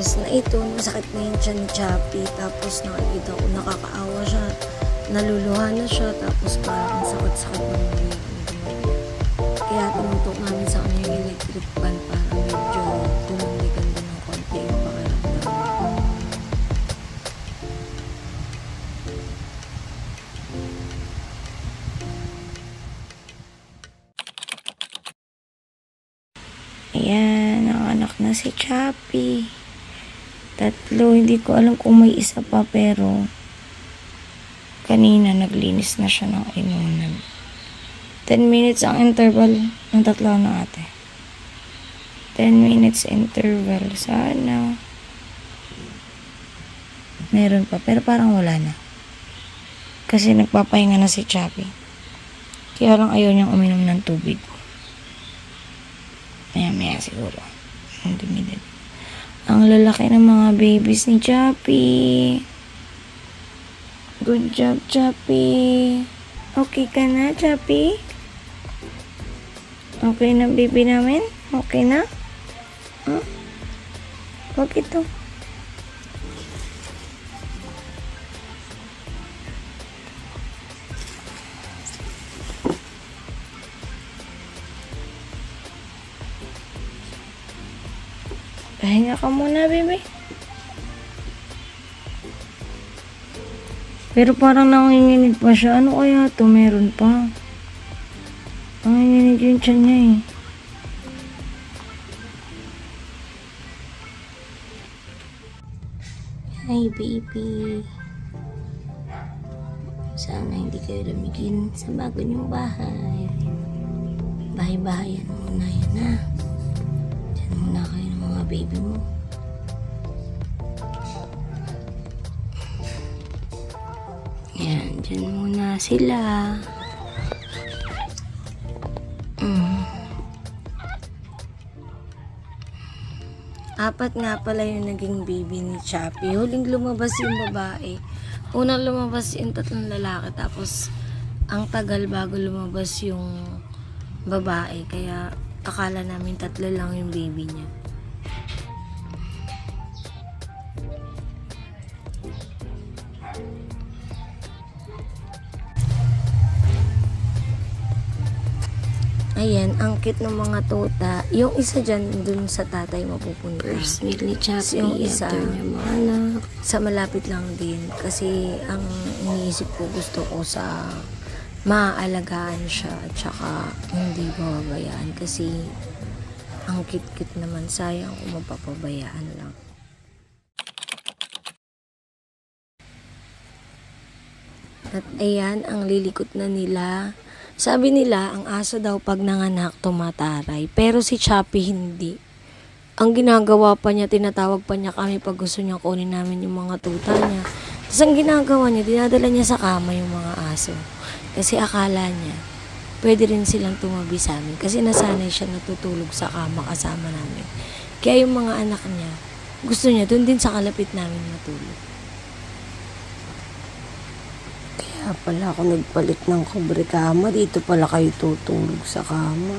oras na ito, masakit na yung tiyan ni Chappy. Tapos nakikita ko, nakakaawa siya. Naluluha na siya. Tapos parang sakit-sakit na mga. Kaya tumutok namin sa kanya yung electric fan para medyo tumundikan din ng konti yung pakiramdam. Ayan, nanganak na si Chappy. 3, hindi ko alam kung may isa pa pero kanina naglinis na siya ng inunan. 10 minutes ang interval ng 3 na ate. 10 minutes interval. Sana meron pa pero parang wala na. Kasi nagpapahinga na si Chappy. Kaya lang ayaw niyang uminom ng tubig. Maya siguro. Ang dumidad. Ang lalaki ng mga babies ni Chappy. Good job, Chappy. Okay ka na, Chappy? Okay na, baby namin? Okay na? Huh? Wag ito. Pahinga ka muna, baby. Pero parang nanginginig pa siya. Ano kaya ito? Meron pa. Nanginginig yung tiyan niya eh. Hi, baby. Sana hindi kayo lumigin sa bago niyong bahay. Bahay-bahayan muna yan, ha? Diyan muna kayo ng mga baby mo. Yan, dyan muna sila. Apat nga pala yung naging baby ni Chappy. Huling lumabas yung babae. Unang lumabas yung 3 lalaki. Tapos, ang tagal bago lumabas yung babae. Kaya, akala namin 3 lang yung baby niya. Ayan, ang cute ng mga tota. Yung isa dyan, dun sa tatay mapupunta. First meet ni Chappy. Yung isa, sa malapit lang din. Kasi, ang iniisip ko, gusto ko sa maaalagaan siya. At saka, hindi mababayaan. Kasi, ang cute-cute naman. Sayang kung mapapabayaan lang. At ayan, ang lilikot na nila. Sabi nila, ang aso daw pag nanganak tumataray. Pero si Chappy hindi. Ang ginagawa pa niya, tinatawag pa niya kami pag gusto niya kunin namin yung mga tuta niya. Tapos ang ginagawa niya, dinadala niya sa kama yung mga aso. Kasi akala niya, pwede rin silang tumabi sa amin. Kasi nasanay siya natutulog sa kama kasama namin. Kaya yung mga anak niya, gusto niya dun din sa kalapit namin matulog. Kaya pala ako nagpalit ng kobre kama. Dito pala kayo tutulog sa kama.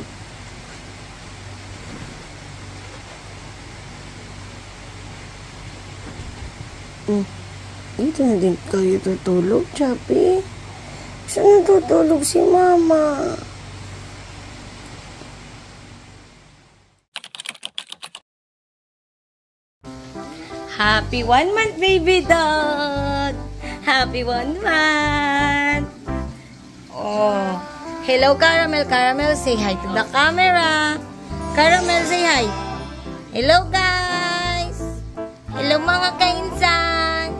Dito na din kayo tutulog, Chappy. Saan natutulog si Mama? Happy 1 month, baby dog! Happy 1 month! Oh, hello, Caramel. Caramel, say hi to the camera. Caramel, say hi. Hello, guys! Hello, mga kainsan!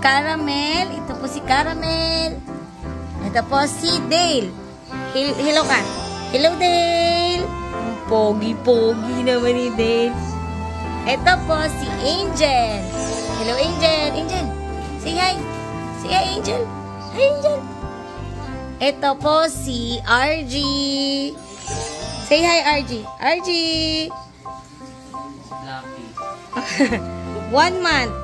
Caramel, ito po si Caramel. Ito po si Dale. Hello ka. Hello, Dale. Pogi-pogi naman ni Dale. Ito po si Angel. Hello, Angel. Angel, say hi. Say hi, Angel. Hi, Angel. Ito po si RG. Say hi, RG. RG. 1 month.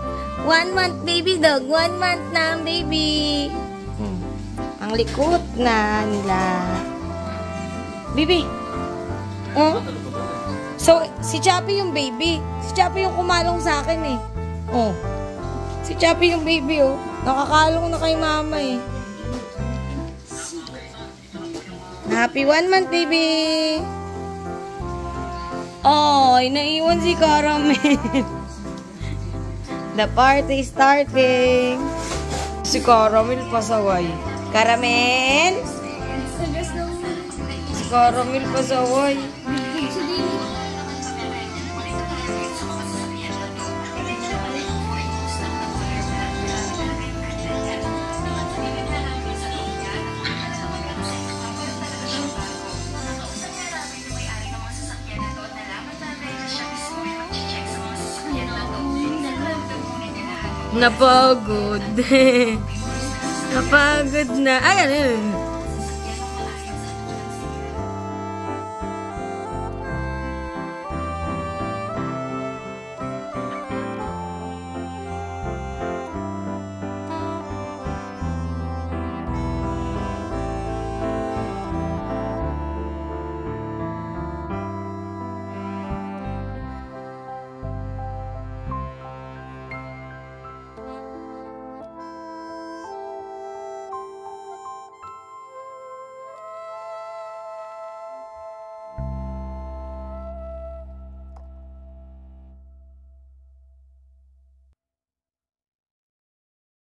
1 month, baby dog. 1 month na ang baby. Ang likot na nila. Baby. Oh? Si Chappy yung baby. Si Chappy yung kumalong sa akin eh. Oh. Si Chappy yung baby oh. Nakakalong na kay mama eh. Happy 1 month baby. Oh, naiwan si Caramel. The party is starting. Si Caramel pasaway. Caramel? Si Caramel pasaway. Napagod. Napagod na. Ay, ano yun?